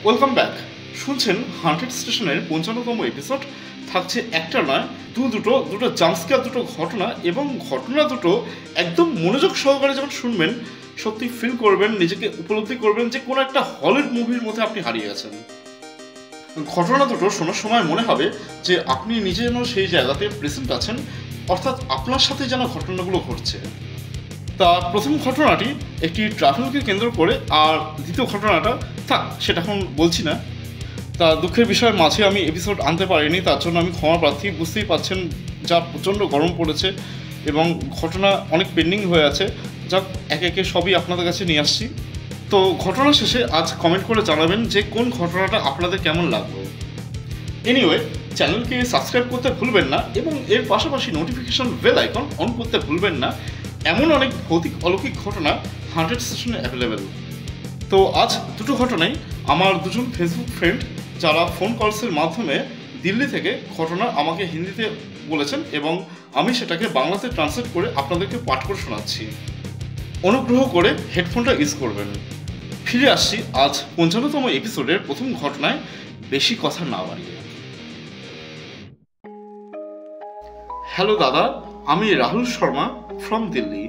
Welcome back. শুনছেন 100 স্টেশনের 55তম episode. থাকছে একটা নয় দুটো জাম্পস্কেয়ার, দুটো ঘটনা, এবং ঘটনা দুটো একদম মনোযোগ সহকারে যখন শুনবেন সত্যি ফিল করবেন, নিজেকে উপলব্ধি করবেন যে কোনো একটা হলিউড মুভির মধ্যে আপনি হারিয়ে গেছেন। ঘটনা দুটো শোনার সময় মনে হবে যে আপনি নিজে যেন সেই জায়গাতে প্রেজেন্ট আছেন, অর্থাৎ আপনার সাথে যেন ঘটনাগুলো ঘটছে। তা প্রথম ঘটনাটি একটি ট্রাভেলকে কেন্দ্র করে, আর দ্বিতীয় ঘটনাটা সেটা এখন বলছি না। তা দুঃখের বিষয়ের মাঝে আমি এপিসোড আনতে পারিনি, তার জন্য আমি ক্ষমা প্রার্থী। বুঝতেই পারছেন যা প্রচণ্ড গরম পড়েছে এবং ঘটনা অনেক পেন্ডিং হয়ে আছে। যাক, একে একে সবই আপনাদের কাছে নিয়ে আসছি। তো ঘটনা শেষে আজ কমেন্ট করে জানাবেন যে কোন ঘটনাটা আপনাদের কেমন লাগলো। এনিওয়ে, চ্যানেলকে সাবস্ক্রাইব করতে ভুলবেন না এবং এর পাশাপাশি নোটিফিকেশন বেল আইকন অন করতে ভুলবেন না। এমন অনেক ভৌতিক অলৌকিক ঘটনা 100 স্টেশনে অ্যাভেলেবেল। তো আজ দুটো ঘটনাই আমার দুজন ফেসবুক ফ্রেন্ড, যারা ফোন কলসের মাধ্যমে দিল্লি থেকে ঘটনা আমাকে হিন্দিতে বলেছেন এবং আমি সেটাকে বাংলাতে ট্রান্সলেট করে আপনাদেরকে পাঠ করে শোনাচ্ছি। অনুগ্রহ করে হেডফোনটা ইউজ করবেন। ফিরে আসছি আজ 55তম এপিসোডের প্রথম ঘটনায়, বেশি কথা না বাড়িয়ে। হ্যালো দাদা, আমি রাহুল শর্মা ফ্রম দিল্লি।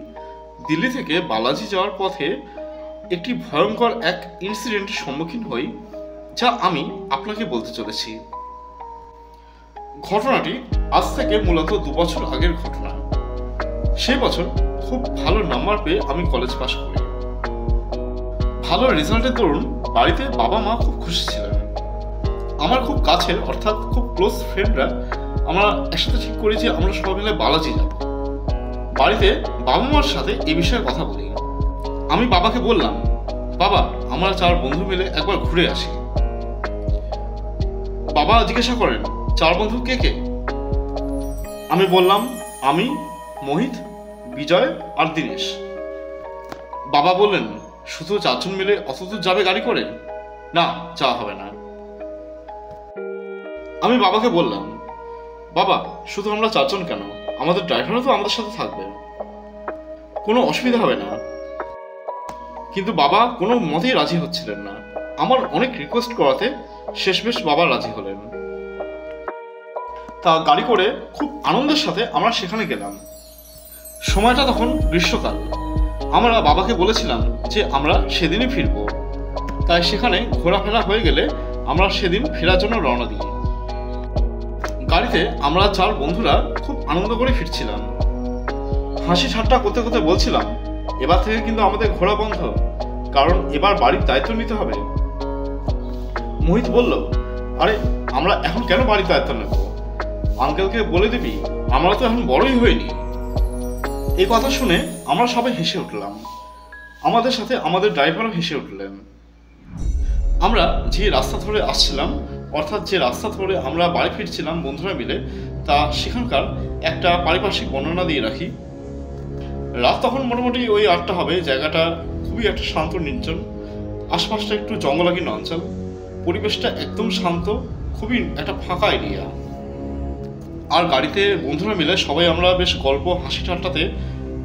দিল্লি থেকে বালাজি যাওয়ার পথে একটি ভয়ঙ্কর এক ইনসিডেন্টের সম্মুখীন হই, যা আমি আপনাকে বলতে চলেছি। ঘটনাটি আজ থেকে মূলত 2 বছর আগের ঘটনা। সেই বছর খুব ভালো নাম্বার পেয়ে আমি কলেজ পাশ করি। ভালো রেজাল্টের দরুন বাড়িতে বাবা মা খুব খুশি ছিলেন। আমার খুব কাছের অর্থাৎ খুব ক্লোজ ফ্রেন্ডরা আমরা একসাথে ঠিক করি যে আমরা সবাই মিলে বালাজি যাব। বাড়িতে বাবা মার সাথে এই বিষয়ে কথা বলি। আমি বাবাকে বললাম, বাবা আমরা 4 বন্ধু মিলে একবার ঘুরে আসি। বাবা জিজ্ঞাসা করেন, 4 বন্ধু কে কে? আমি বললাম, আমি, মোহিত, বিজয় আর দীনেশ। বাবা বললেন, শুধু 4 জন মিলে অত দূর যাবে গাড়ি করে? না, যাওয়া হবে না। আমি বাবাকে বললাম, বাবা শুধু আমরা 4 জন কেন, আমাদের ড্রাইভারও তো আমাদের সাথে থাকবে, কোনো অসুবিধা হবে না। কিন্তু বাবা কোনো মতেই রাজি হচ্ছিলেন না। আমার অনেক রিকোয়েস্ট করাতে শেষমেশ বাবা রাজি হলেন। তা গাড়ি করে খুব আনন্দের সাথে আমরা সেখানে গেলাম। সময়টা তখন গ্রীষ্মকাল। আমরা বাবাকে বলেছিলাম যে আমরা সেদিনই ফিরবো, তাই সেখানে ঘোরাফেরা হয়ে গেলে আমরা সেদিন ফেরার জন্য রওনা দিই। গাড়িতে আমরা 4 বন্ধুরা খুব আনন্দ করে ফিরছিলাম। হাসি ঠাট্টা করতে করতে বলছিলাম, এবার থেকে কিন্তু আমাদের ঘোরা বন্ধ, কারণ এবার বাড়ির দায়িত্ব নিতে হবে। মোহিত বলল, আরে আমরা এখন কেন বাড়ির দায়িত্ব নেব, আঙ্কেলকে বলে দিবি, আমরা তো এখন বড়ই হইনি। এই কথা শুনে আমরা সবাই হেসে উঠলাম। আমাদের সাথে আমাদের ড্রাইভারও হেসে উঠলেন। আমরা যে রাস্তা ধরে আসছিলাম, অর্থাৎ যে রাস্তা ধরে আমরা বাড়ি ফিরছিলাম বন্ধুরা মিলে, তা সেখানকার একটা পারিপার্শ্বিক বর্ণনা দিয়ে রাখি। রাত তখন মোটামুটি ওই 8টা হবে। জায়গাটা খুবই একটা শান্ত নির্জন, আশপাশটা একটু জঙ্গলাগীন অঞ্চল, পরিবেশটা একদম শান্ত, খুবই একটা ফাঁকা এরিয়া। আর গাড়িতে বন্ধুরা মিলে সবাই আমরা বেশ গল্প হাসি ঠাট্টাতে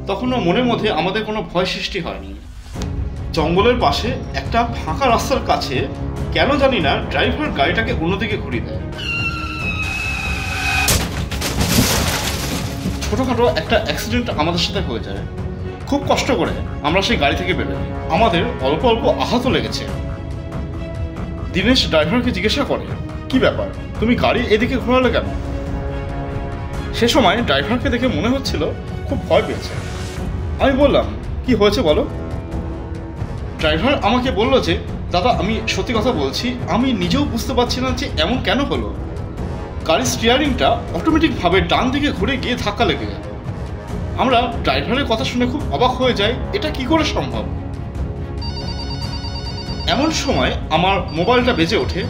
তখনও মনের মধ্যে আমাদের কোনো ভয় সৃষ্টি হয়নি। জঙ্গলের পাশে একটা ফাঁকা রাস্তার কাছে কেন জানি না ড্রাইভার গাড়িটাকে অন্যদিকে ঘুরিয়ে দেয়। ছোটখাটো একটা অ্যাক্সিডেন্ট আমাদের সাথে হয়ে যায়। খুব কষ্ট করে আমরা সেই গাড়ি থেকে বেরোই। আমাদের অল্প অল্প আহত লেগেছে। দীনেশ ড্রাইভারকে জিজ্ঞাসা করে, কি ব্যাপার, তুমি গাড়ি এদিকে ঘোরালে কেন? সে সময় ড্রাইভারকে দেখে মনে হচ্ছিল খুব ভয় পেয়েছে। আমি বললাম, কি হয়েছে বলো? ড্রাইভার আমাকে বলল যে, দাদা আমি সত্যি কথা বলছি, আমি নিজেও বুঝতে পারছি না যে এমন কেন হলো। গাড়ির স্টিয়ারিংটা অটোমেটিকভাবে ডান দিকে ঘুরে গিয়ে ধাক্কা লেগে গেল। আমরা ড্রাইভারের কথা শুনে খুব অবাক হয়ে যাই, এটা কি করে সম্ভব। এমন সময় আমার মোবাইলটা বেজে ওঠে।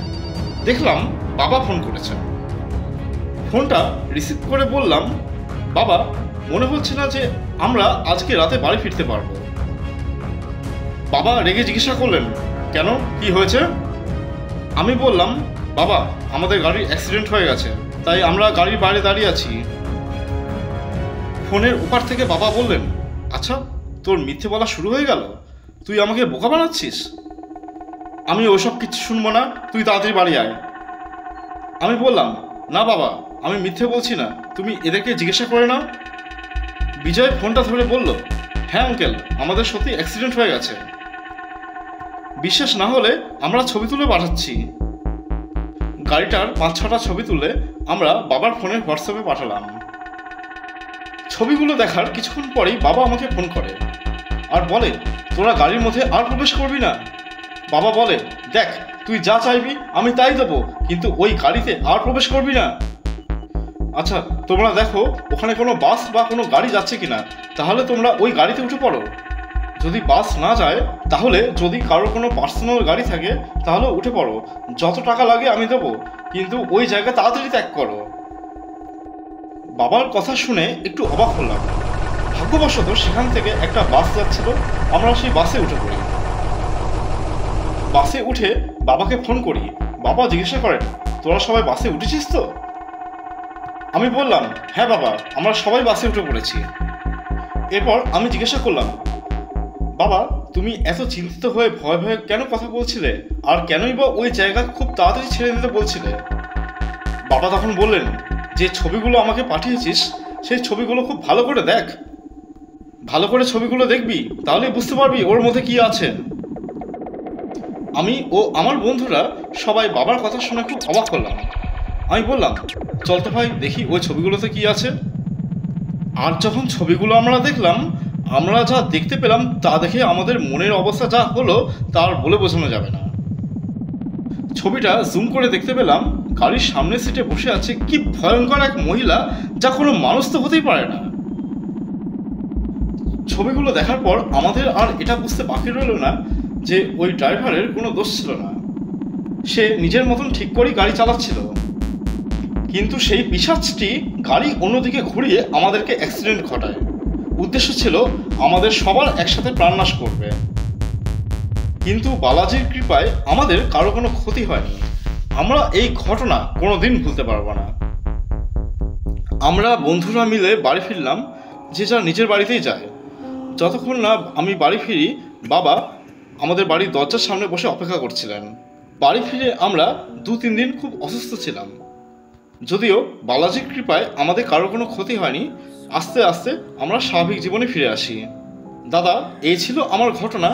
দেখলাম বাবা ফোন করেছেন। ফোনটা রিসিভ করে বললাম, বাবা মনে হচ্ছে না যে আমরা আজকে রাতে বাড়ি ফিরতে পারবো। বাবা রেগে জিজ্ঞাসা করলেন, কেন, কি হয়েছে? আমি বললাম, বাবা আমাদের গাড়ির অ্যাক্সিডেন্ট হয়ে গেছে, তাই আমরা গাড়ির বাইরে দাঁড়িয়ে আছি। ফোনের ওপার থেকে বাবা বললেন, আচ্ছা তোর মিথ্যে বলা শুরু হয়ে গেল, তুই আমাকে বোকা বানাচ্ছিস। আমি ওসব কিছু শুনবো না, তুই তাড়াতাড়ি বাড়ি আয়। আমি বললাম, না বাবা, আমি মিথ্যে বলছি না, তুমি এদেরকে জিজ্ঞাসা করে নাও। বিজয় ফোনটা ধরে বলল, হ্যাঁ আঙ্কেল, আমাদের সত্যি অ্যাক্সিডেন্ট হয়ে গেছে। বিশ্বাস না হলে আমরা ছবি তুলে পাঠাচ্ছি। গাড়িটার 5-6টা ছবি তুলে আমরা বাবার ফোনে হোয়াটসঅ্যাপে পাঠালাম। ছবিগুলো দেখার কিছুক্ষণ পরেই বাবা আমাকে ফোন করে আর বলে, তোরা গাড়ির মধ্যে আর প্রবেশ করবি না। বাবা বলে, দেখ, তুই যা চাইবি আমি তাই দেবো, কিন্তু ওই গাড়িতে আর প্রবেশ করবি না। আচ্ছা, তোমরা দেখো ওখানে কোনো বাস বা কোনো গাড়ি যাচ্ছে কিনা, তাহলে তোমরা ওই গাড়িতে উঠে পড়ো। যদি বাস না যায়, তাহলে যদি কারোর কোনো পার্সোনাল গাড়ি থাকে তাহলে উঠে পড়ো, যত টাকা লাগে আমি দেবো, কিন্তু ওই জায়গা তাড়াতাড়ি ত্যাগ করো। বাবার কথা শুনে একটু অবাক হলাম। ভাগ্যবশত সেখান থেকে একটা বাস যাচ্ছিল, আমরা সেই বাসে উঠে পড়ি। বাসে উঠে বাবাকে ফোন করি। বাবা জিজ্ঞাসা করেন, তোরা সবাই বাসে উঠেছিস তো? আমি বললাম, হ্যাঁ বাবা, আমরা সবাই বাসে উঠে পড়েছি। এরপর আমি জিজ্ঞাসা করলাম, বাবা, তুমি এত চিন্তিত হয়ে ভয় ভয়ে কেন কথা বলছিলে, আর কেনই বা ওই জায়গা খুব তাড়াতাড়ি ছেড়ে দিতে বলছিলে? বাবা তখন বললেন, যে ছবিগুলো আমাকে পাঠিয়েছিস সেই ছবিগুলো খুব ভালো করে দেখ, ভালো করে ছবিগুলো দেখবি, তাহলে বুঝতে পারবি ওর মধ্যে কি আছে। আমি ও আমার বন্ধুরা সবাই বাবার কথা শুনে খুব অবাক হলাম। আমি বললাম, চলতে ভাই দেখি ওই ছবিগুলোতে কি আছে। আর যখন ছবিগুলো আমরা দেখলাম, আমরা যা দেখতে পেলাম তা দেখে আমাদের মনের অবস্থা যা হলো তার বলে বোঝানো যাবে না। ছবিটা জুম করে দেখতে পেলাম গাড়ির সামনের সিটে বসে আছে কি ভয়ঙ্কর এক মহিলা, যা কোনো মানুষ তো হতেই পারে না। ছবিগুলো দেখার পর আমাদের আর এটা বুঝতে বাকি রইল না যে ওই ড্রাইভারের কোনো দোষ ছিল না, সে নিজের মতন ঠিক করেই গাড়ি চালাচ্ছিল। কিন্তু সেই পিশাচটি গাড়ি অন্যদিকে ঘুরিয়ে আমাদেরকে অ্যাক্সিডেন্ট ঘটায়। উদ্দেশ্য ছিল আমাদের সবার একসাথে প্রাণনাশ করবে। কিন্তু বালাজির কৃপায় আমাদের কারো কোনো ক্ষতি হয়নি। আমরা এই ঘটনা কোনোদিন ভুলতে পারবো না। আমরা বন্ধুরা মিলে বাড়ি ফিরলাম, যে যার নিজের বাড়িতেই যায়। যতক্ষণ না আমি বাড়ি ফিরি, বাবা আমাদের বাড়ির দরজার সামনে বসে অপেক্ষা করছিলেন। বাড়ি ফিরে আমরা 2-3 দিন খুব অসুস্থ ছিলাম। যদিও বালাজির কৃপায় আমাদের কারো কোনো ক্ষতি হয়নি, আস্তে আস্তে আমরা স্বাভাবিক জীবনে ফিরে আসি। দাদা, এই ছিল আমার ঘটনা।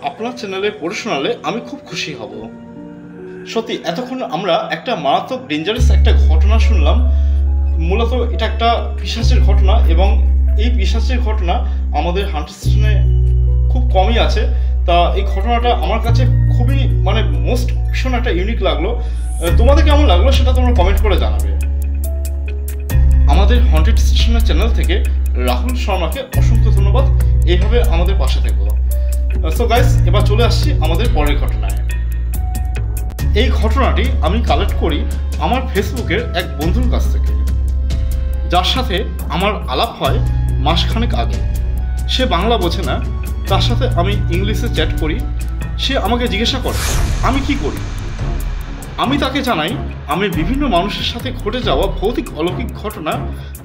আপনার চ্যানেলে পড়ে শোনালে আমি খুব খুশি হব। সত্যি এতক্ষণ আমরা একটা মারাত্মক ডেঞ্জারাস একটা ঘটনা শুনলাম। মূলত এটা একটা পিশাচের ঘটনা, এবং এই পিশাচের ঘটনা আমাদের হান্টার স্টেশনে খুব কমই আছে। তা এই ঘটনাটা আমার কাছে খুবই ভীষণ একটা ইউনিক লাগলো। তোমাদের কেমন লাগলো সেটা তোমরা কমেন্ট করে জানাবে। আমাদের হন্টেড স্টেশনের চ্যানেল থেকে রাহুল শর্মাকে অসংখ্য ধন্যবাদ, এইভাবে আমাদের পাশে থেকো। সো গাইস, এবার চলে আসছি আমাদের পরের ঘটনায়। এই ঘটনাটি আমি কালেক্ট করি আমার ফেসবুকের এক বন্ধুর কাছ থেকে, যার সাথে আমার আলাপ হয় মাসখানেক আগে। সে বাংলা বোঝে না, তার সাথে আমি ইংলিশে চ্যাট করি। সে আমাকে জিজ্ঞাসা করে আমি কি করি। আমি তাকে জানাই আমি বিভিন্ন মানুষের সাথে ঘটে যাওয়া ভৌতিক অলৌকিক ঘটনা,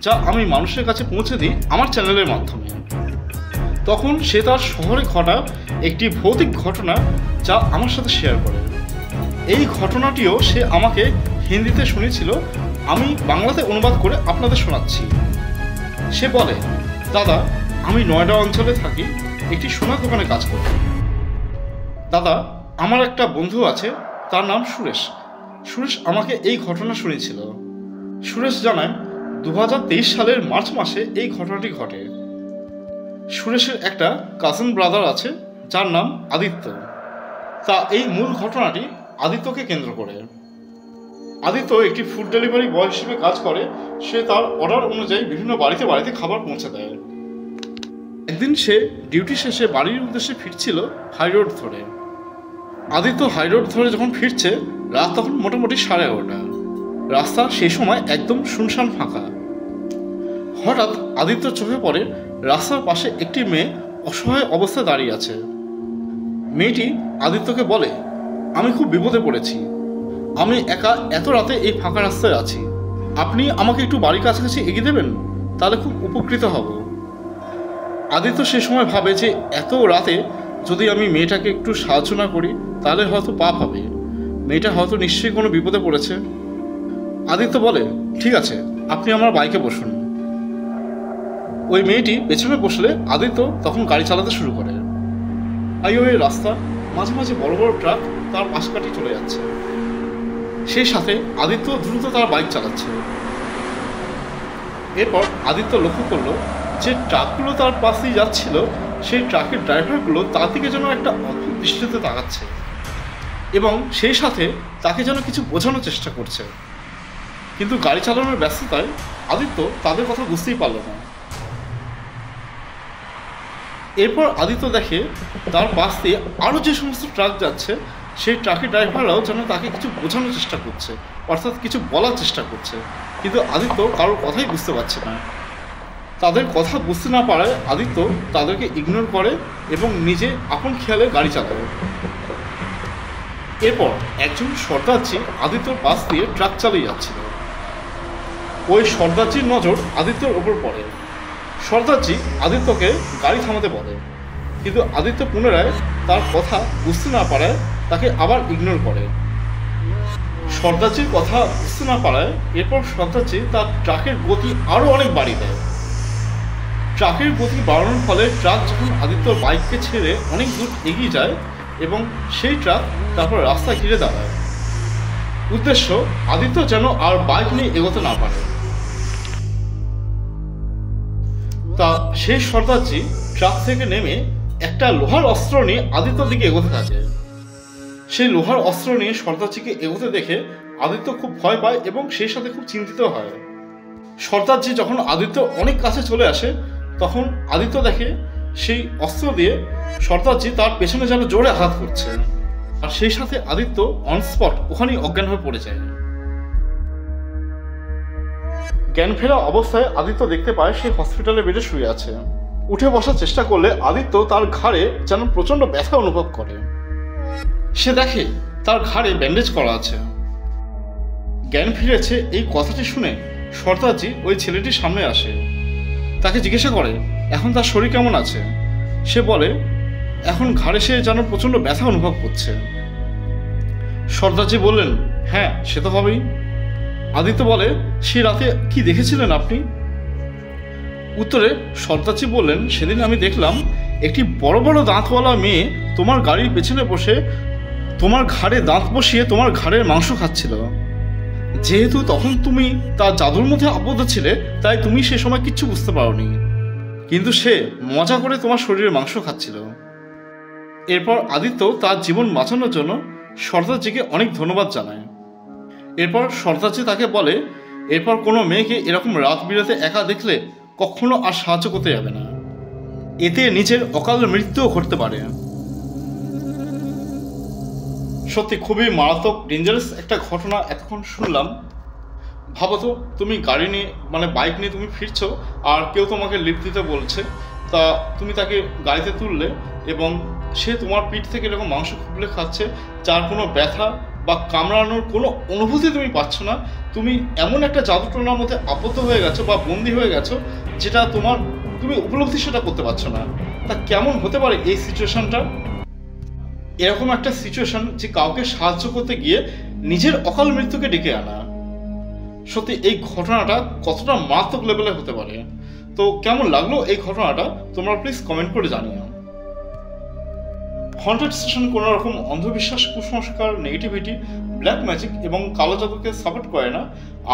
যা আমি মানুষের কাছে পৌঁছে দিই আমার চ্যানেলের মাধ্যমে। তখন সে তার শহরে ঘটা একটি ভৌতিক ঘটনা যা আমার সাথে শেয়ার করে। এই ঘটনাটিও সে আমাকে হিন্দিতে শুনেছিল, আমি বাংলাতে অনুবাদ করে আপনাদের শোনাচ্ছি। সে বলে, দাদা, আমি নয়ডা অঞ্চলে থাকি, একটি সোনার দোকানে কাজ করি। দাদা, আমার একটা বন্ধু আছে, তার নাম সুরেশ। সুরেশ আমাকে এই ঘটনা শুনেছিল। সুরেশ জানায় 2023 সালের মার্চ মাসে এই ঘটনাটি ঘটে। সুরেশের একটা কাজিন ব্রাদার আছে যার নাম আদিত্য। তা এই মূল ঘটনাটি আদিত্যকে কেন্দ্র করে। আদিত্য একটি ফুড ডেলিভারি বয় হিসেবে কাজ করে। সে তার অর্ডার অনুযায়ী বিভিন্ন বাড়িতে বাড়িতে খাবার পৌঁছে দেয়। একদিন সে ডিউটি শেষে বাড়ির উদ্দেশ্যে ফিরছিল হাই রোড ধরে। আদিত্য হাই রোড ধরে যখন ফিরছে, রাত তখন মোটামুটি 11:30। রাস্তা সেই সময় একদম শুনশান ফাঁকা। হঠাৎ আদিত্যর চোখে পড়ে রাস্তার পাশে একটি মেয়ে অসহায় অবস্থায় দাঁড়িয়ে আছে। মেয়েটি আদিত্যকে বলে, আমি খুব বিপদে পড়েছি, আমি একা এত রাতে এই ফাঁকা রাস্তায় আছি, আপনি আমাকে একটু বাড়ির কাছাকাছি এগিয়ে দেবেন, তাহলে খুব উপকৃত হব। আদিত্য সে সময় ভাবে যে এত রাতে যদি আমি মেয়েটাকে একটু সাহায্য না করি তাহলে হয়তো পাপ হবে, মেয়েটা হয়তো নিশ্চয়ই কোনো বিপদে পড়েছে। আদিত্য বলে, ঠিক আছে, আপনি আমার বাইকে বসুন। ওই মেয়েটি পেছনে বসলে আদিত্য তখন গাড়ি চালাতে শুরু করে। হাইওয়ে রাস্তা, মাঝে মাঝে বড় বড় ট্রাক তার পাশ কাটিয়ে চলে যাচ্ছে। সেই সাথে আদিত্য দ্রুত তার বাইক চালাচ্ছে। এরপর আদিত্য লক্ষ্য করলো যে ট্রাকগুলো তার পাশ দিয়ে যাচ্ছিল, সেই ট্রাকের ড্রাইভারগুলো তার দিকে যেন একটা অদ্ভুত দৃষ্টিতে তাকাচ্ছে এবং সেই সাথে তাকে যেন কিছু বোঝানোর চেষ্টা করছে। কিন্তু গাড়ি চালানোর ব্যস্ততায় আদিত্য তাদের কথা বুঝতেই পারল না। এরপর আদিত্য দেখে তার পাশ দিয়ে আরও যে সমস্ত ট্রাক যাচ্ছে, সেই ট্রাকের ড্রাইভাররাও যেন তাকে কিছু বোঝানোর চেষ্টা করছে, অর্থাৎ কিছু বলার চেষ্টা করছে, কিন্তু আদিত্য কারোর কথাই বুঝতে পারছে না। তাদের কথা বুঝতে না পারায় আদিত্য তাদেরকে ইগনোর করে এবং নিজে আপন খেয়ালে গাড়ি চালায়। এরপর একজন সর্দারজি আদিত্যর পাশ দিয়ে ট্রাক চালিয়ে যাচ্ছিল। ওই সর্দারজির নজর আদিত্যর ওপর পড়ে। সর্দারজি আদিত্যকে গাড়ি থামাতে বলে, কিন্তু আদিত্য পুনরায় তার কথা বুঝতে না পারায় তাকে আবার ইগনোর করে। সর্দারজির কথা বুঝতে না পারায় এরপর সর্দারজি তার ট্রাকের গতি আরও অনেক বাড়িয়ে দেয়। ট্রাকের গতি বাড়ানোর ফলে ট্রাক যখন আদিত্যর বাইককে ছেড়ে অনেক দূর এগিয়ে যায় এবং সেই ট্রাক তারপর রাস্তা ঘিরে দাঁড়ায়। উদ্দেশ্য আদিত্য যেন আর বাইক নিয়ে এগোতে না পারে। তা সেই সর্দারজি ট্রাক থেকে নেমে একটা লোহার অস্ত্র নিয়ে আদিত্যর দিকে এগোতে থাকে। সেই লোহার অস্ত্র নিয়ে সর্দারজিকে এগোতে দেখে আদিত্য খুব ভয় পায় এবং সেই সাথে খুব চিন্তিত হয়। সর্দারজি যখন আদিত্য অনেক কাছে চলে আসে তখন আদিত্য দেখে সেই অস্ত্র দিয়ে সর্দারজি তার পেছনে যেন জোরে আঘাত করছে, আর সেই সাথে আদিত্য অন স্পট ওখানেই অজ্ঞান হয়ে পড়ে যায়। জ্ঞান ফেরা অবস্থায় আদিত্য দেখতে পায় সে হসপিটালে বেডে শুয়ে আছে। উঠে বসার চেষ্টা করলে আদিত্য তার ঘাড়ে যেন প্রচণ্ড ব্যথা অনুভব করে। সে দেখে তার ঘাড়ে ব্যান্ডেজ করা আছে। জ্ঞান ফিরেছে এই কথাটি শুনে সর্দারজি ওই ছেলেটির সামনে আসে, তাকে জিজ্ঞাসা করে এখন তার শরীর কেমন আছে। সে বলে এখন ঘাড়ে সে যেন প্রচণ্ড ব্যথা অনুভব করছে। সর্দারজি বললেন, হ্যাঁ সে তো হবেই। আদিত্য বলে, সে রাতে কি দেখেছিলেন আপনি? উত্তরে সর্দারজি বললেন, সেদিন আমি দেখলাম একটি বড় বড় দাঁতওয়ালা মেয়ে তোমার গাড়ির পেছনে বসে তোমার ঘাড়ে দাঁত বসিয়ে তোমার ঘাড়ের মাংস খাচ্ছিল। যেহেতু তখন তুমি তার জাদুর মধ্যে আবদ্ধ ছিলে তাই তুমি সে সময় কিচ্ছু বুঝতে পারোনি, কিন্তু সে মজা করে তোমার শরীরের মাংস খাচ্ছিল। এরপর আদিত্য তার জীবন বাঁচানোর জন্য সর্দারজিকে অনেক ধন্যবাদ জানায়। এরপর সর্দারজি তাকে বলে এরপর কোনো মেয়েকে এরকম রাত বিরাতে একা দেখলে কখনো আর সাহায্য করতে যাবে না, এতে নিজের অকাল মৃত্যুও ঘটতে পারে। সত্যি খুবই মারাত্মক ডেঞ্জারাস একটা ঘটনা এতক্ষণ শুনলাম। ভাবো তো, তুমি গাড়ি নিয়ে বাইক নিয়ে তুমি ফিরছো আর কেউ তোমাকে লিফট দিতে বলছে, তা তুমি তাকে গাড়িতে তুললে এবং সে তোমার পিঠ থেকে এরকম মাংস খুবলে খাচ্ছে, যার কোনো ব্যথা বা কামড়ানোর কোনো অনুভূতি তুমি পাচ্ছ না। তুমি এমন একটা জাদুটোনার মধ্যে আবদ্ধ হয়ে গেছো বা বন্দী হয়ে গেছো যেটা তুমি উপলব্ধি সেটা করতে পারছো না। তা কেমন হতে পারে এই সিচুয়েশনটা? এরকম একটা সিচুয়েশন যে কাউকে সাহায্য করতে গিয়ে নিজের অকাল মৃত্যুকে ডেকে আনা। সত্যি এই ঘটনাটা কতটা মারাত্মক লেভেলে হতে পারে। তো কেমন লাগলো এই ঘটনাটা তোমরা প্লিজ কমেন্ট করে জানিও। হন্টেড স্টেশন কোনো রকম অন্ধবিশ্বাস, কুসংস্কার, নেগেটিভিটি, ব্ল্যাক ম্যাজিক এবং কালো জাদুকে সাপোর্ট করে না।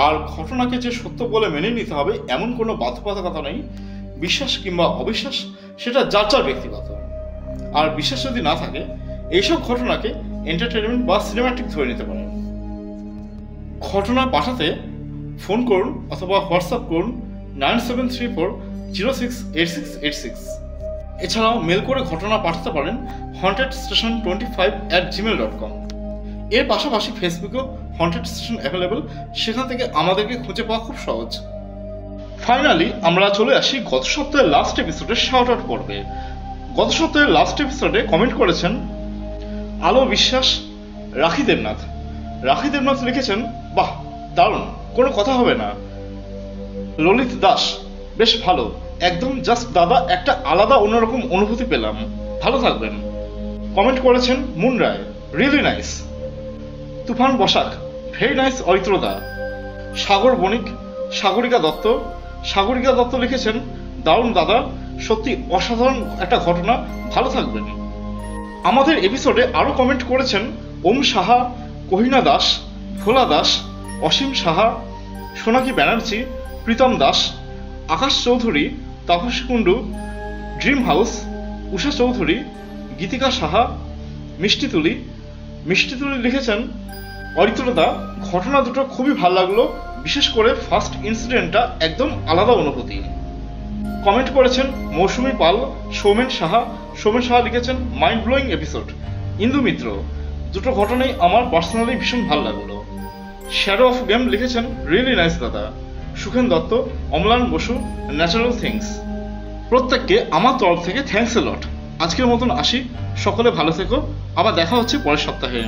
আর ঘটনাকে যে সত্য বলে মেনে নিতে হবে এমন কোনো বাধ্যবাধকতা নেই। বিশ্বাস কিংবা অবিশ্বাস সেটা যার যার ব্যক্তিগত। আর বিশ্বাস যদি না থাকে এইসব ঘটনাকে এন্টারটেনমেন্ট বা সিনেম্যাটিক ধরে নিতে পারেন। ঘটনা পাঠাতে ফোন করুন অথবা হোয়াটসঅ্যাপ করুন 9734068686। এছাড়াও মেল করে ঘটনা পাঠাতে পারেন hauntedstation25@gmail.com। এর পাশাপাশি ফেসবুকেও হন্টেড স্টেশন অ্যাভেলেবল, সেখান থেকে আমাদেরকে খুঁজে পাওয়া খুব সহজ। ফাইনালি আমরা চলে আসি গত সপ্তাহের লাস্ট এপিসোডের শাউট আউট পর্বে। গত সপ্তাহের লাস্ট এপিসোডে কমেন্ট করেছেন আলো বিশ্বাস, রাখি দেবনাথ। রাখি দেবনাথ লিখেছেন, বাহ দারুণ, কোনো কথা হবে না। ললিত দাস, বেশ ভালো, একদম জাস্ট দাদা, একটা আলাদা অন্যরকম অনুভূতি পেলাম, ভালো থাকবেন। কমেন্ট করেছেন মুন রায়, রিয়েলি নাইস। তুফান বসাক, ভেরি নাইস অরিত্রদা। সাগর বণিক, সাগরিকা দত্ত। সাগরিকা দত্ত লিখেছেন, দারুণ দাদা, সত্যি অসাধারণ একটা ঘটনা, ভালো থাকবেন। আমাদের এপিসোডে আরও কমেন্ট করেছেন ওম সাহা, কহিনা দাস, ভোলা দাস, অসীম সাহা, সোনাকি ব্যানার্জি, প্রীতম দাস, আকাশ চৌধুরী, তাপসী কুণ্ডু, ড্রিম হাউস, উষা চৌধুরী, গীতিকা সাহা, মিষ্টি তুলি। মিষ্টি তুলি লিখেছেন, অরিত্রদা, ঘটনা দুটো খুবই ভালো লাগলো, বিশেষ করে ফার্স্ট ইনসিডেন্টটা একদম আলাদা অনুভূতি। কমেন্ট করেছেন মৌসুমী পাল, সৌমেন সাহা। সৌমেন সাহা লিখেছেন, মাইন্ড ব্লোয়িং এপিসোড। ইন্দু মিত্র, দুটো ঘটনাই আমার পার্সোনালি ভীষণ ভালো লাগলো। শ্যাডো অফ গেম লিখেছেন, রিয়েলি নাইস দাদা। সুখেন দত্ত, অম্লান বসু, ন্যাচারাল থিংস। প্রত্যেককে আমার তরফ থেকে থ্যাঙ্কস এ লট। আজকের মতন আসি, সকলে ভালো থেকো, আবার দেখা হচ্ছে পরের সপ্তাহে।